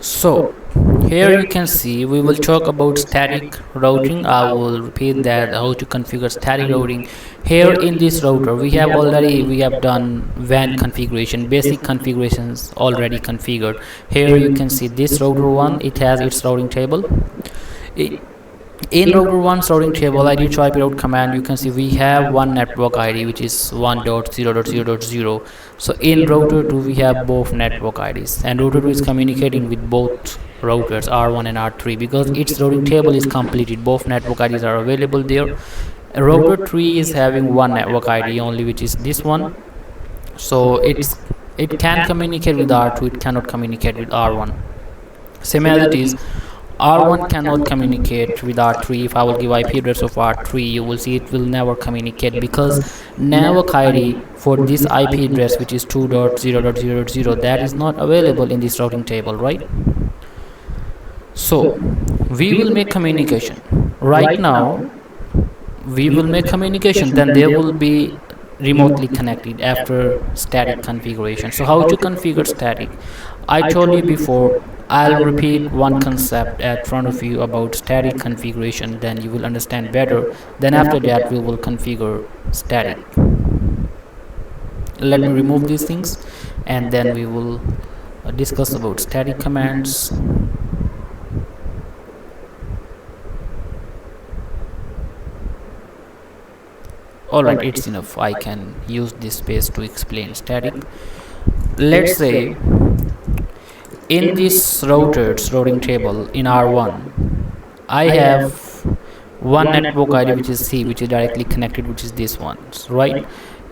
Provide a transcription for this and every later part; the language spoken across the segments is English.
So here you can see we will talk about static routing. I will repeat that how to configure static routing. Here in this router we have done WAN configuration, basic configurations already configured. Here you can see this router one, it has its routing table. In router 1 routing table id to ip route command, you can see we have one network id which is 1.0.0.0. so in router 2 we have both network ids, and router 2 is communicating with both routers r1 and r3 because its routing table is completed, both network ids are available there. Router 3 is having one network id only, which is this one. So it can communicate with r2, it cannot communicate with r1. Same as it is, R1 cannot communicate with R3. If I will give IP address of R3, you will see it will never communicate because network ID for this IP address, which is 2.0.0.0, that is not available in this routing table, right? So we will make communication. Right now, we will make communication, then there will be remotely connected after static configuration. So how to configure static? I told you before, I'll repeat one concept at front of you about static configuration, then you will understand better. Then after that we will configure static. Let me remove these things and then we will discuss about static commands. Alright, it's enough. I can use this space to explain static. Let's say in this routing table in R1, I have one network ID which is C, which is directly connected, which is this one, right?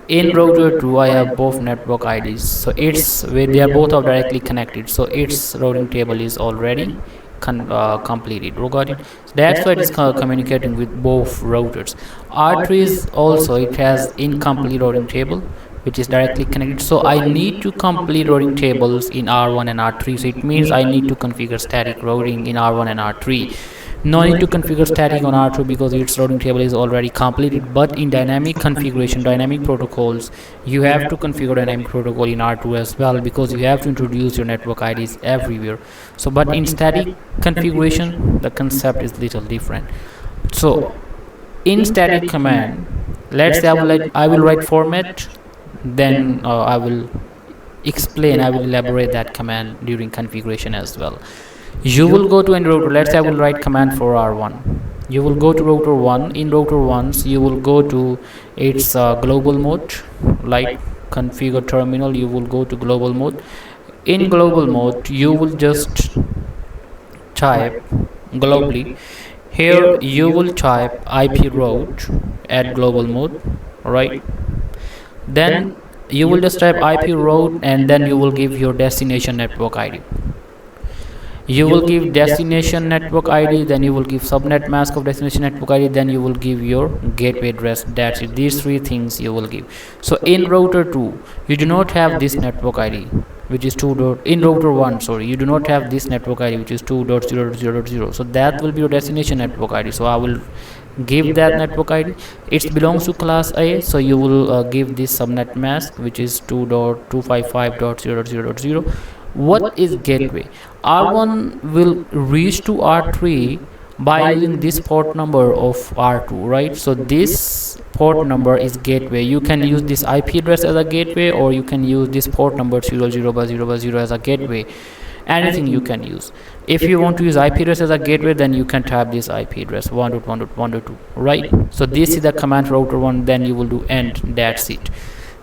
In router 2, I have both network IDs, so it's where they are both are directly connected. So its routing table is already completed. Got it? So that's why it is communicating with both routers. R3 is also, it has incomplete routing table which is directly connected. So I need to complete routing tables in R1 and R3. So it means I need to configure static routing in R1 and R3. No need to configure static on R2 because its routing table is already completed. But in dynamic configuration, dynamic protocols, you have to configure dynamic protocol in R2 as well because you have to introduce your network IDs everywhere. So but in static configuration, the concept is little different. So in static command, let's say I will write format, then I will elaborate that command during configuration as well. You will go to any router. Let's say I will write command for R1. You will go to router 1. In router 1, you will go to its global mode, like configure terminal. You will go to global mode. In global mode, you will just type globally. Here you will type IP route at global mode, right? Then you will just type IP route and then you will give your destination network ID. You will give destination network ID, then you will give subnet mask of destination network ID, then you will give your gateway address. That's it. These three things you will give. So in router 2, you do not have this network ID, which is 2. In router 1, sorry, you do not have this network ID, which is 2.0.0.0. So that will be your destination network ID. So I will give that network ID. It belongs to class A, so you will give this subnet mask, which is 2.255.0.0.0. What is gateway? R1 will reach to R3 by using this port number of R2, right? So this port number is gateway. You can use this IP address as a gateway, or you can use this port number 00/0/0 as a gateway. Anything you can use. If you want to use IP address as a gateway, then you can type this IP address 1.1.1.2, right? So this is the command for router 1, then you will do end, that's it.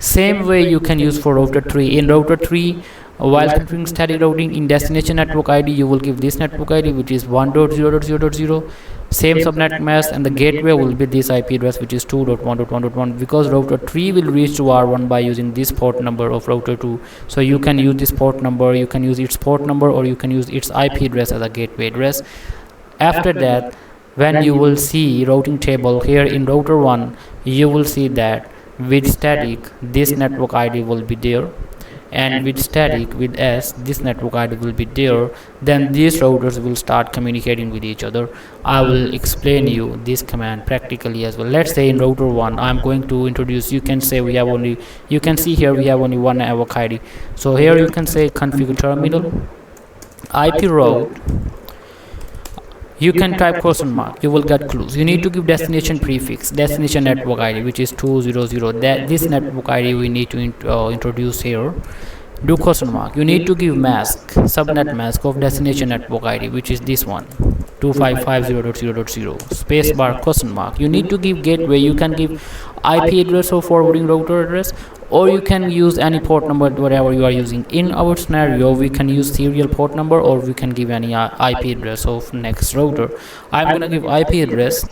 Same way you can use for router 3. In router 3, while configuring static routing, in destination network ID, you will give this network ID, which is 1.0.0.0. Same subnet mask, and the gateway will be this IP address, which is 2.1.1.1. because router 3 will reach to R1 by using this port number of router 2. So you can use this port number, you can use its port number, or you can use its IP address as a gateway address. After that, when you will see routing table here in router 1, you will see that with static, this network ID will be there, and with static, with S, this network ID will be there. Then these routers will start communicating with each other. I will explain you this command practically as well. Let's say in router 1, I'm going to introduce, you can say we have only, you can see here we have only one network ID. So here you can say configure terminal, IP route, you can type question mark, you will get clues. You need to give destination prefix, destination network ID, which is 200. That this network ID we need to introduce here. Do question mark, you need to give mask, subnet mask of destination network ID, which is this one, 2550.0.0, space bar question mark. You need to give gateway, you can give IP address or forwarding router address, or you can use any port number, whatever you are using. In our scenario, we can use serial port number, or we can give any IP address of next router. I'm gonna give IP address,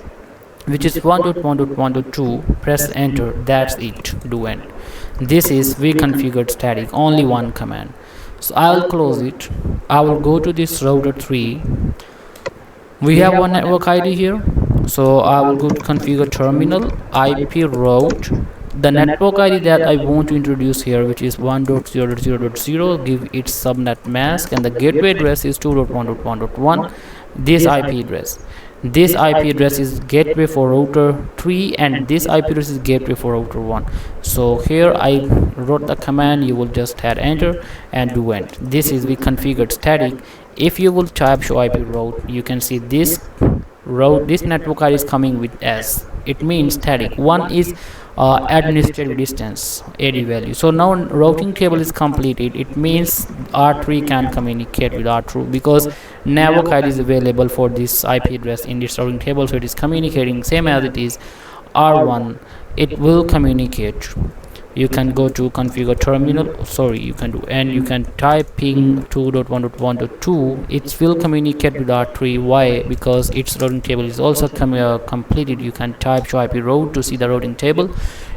which is 1.1.1.2. Press enter. That's it. Do end. This is we configured static, only one command. So I will close it. I will go to this router 3. We have one network ID here, so I will go to configure terminal, IP route, the network ID that I want to introduce here, which is 1.0.0.0, give its subnet mask, and the gateway address is 2.1.1.1. This IP address, this IP address is gateway for router 3, and this IP address is gateway for router 1. So here I wrote the command, you will just hit enter and do end. This is we configured static. If you will type show IP route, you can see this route, this network ID is coming with S. It means static. One is administrative distance AD value. So now routing table is completed. It means R3 can communicate with R2 because network ID is available for this IP address in this routing table. So it is communicating same as it is R1. It will communicate. You can go to configure terminal, sorry, you can do, and you can type ping 2.1.1.2. it will communicate with R3. Why? Because its routing table is also completed. You can type show IP route to see the routing table,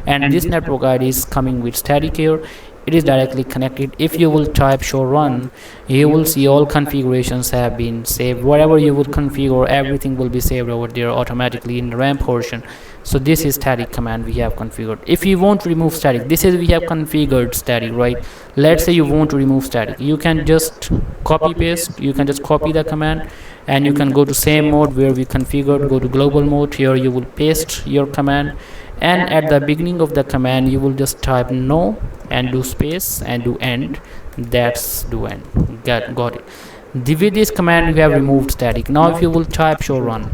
and this network ID is coming with static here. It is directly connected. If you will type show run, you will see all configurations have been saved. Whatever you will configure, everything will be saved over there automatically in the RAM portion. So this is static command we have configured. If you want to remove static, this is we have configured static, right? Let's say you want to remove static, you can just copy paste, you can just copy the command, and you can go to same mode where we configured, go to global mode. Here you will paste your command, and at the beginning of the command you will just type no and do space and do end. That's do end. Got it. With this command we have removed static. Now if you will type show run,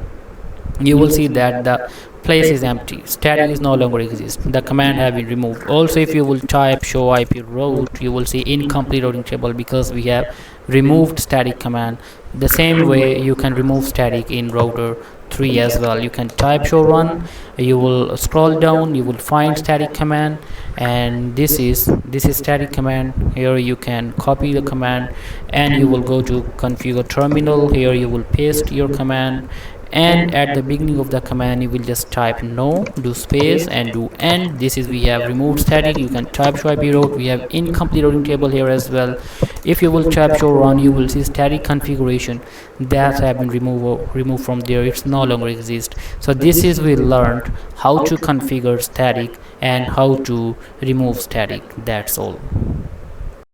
you will see that the place is empty, static is no longer exist, the command have been removed. Also if you will type show IP route, you will see incomplete routing table because we have removed static command. The same way you can remove static in router 3 as well. You can type show run, you will scroll down, you will find static command, and this is static command. Here you can copy the command, and you will go to configure terminal. Here you will paste your command, and at the beginning of the command you will just type no, do space and do end. This is we have removed static. You can type show IP route. We have incomplete routing table here as well. If you will type show run, you will see static configuration that have been removed from there. It's no longer exist. So this is we learned how to configure static and how to remove static. That's all.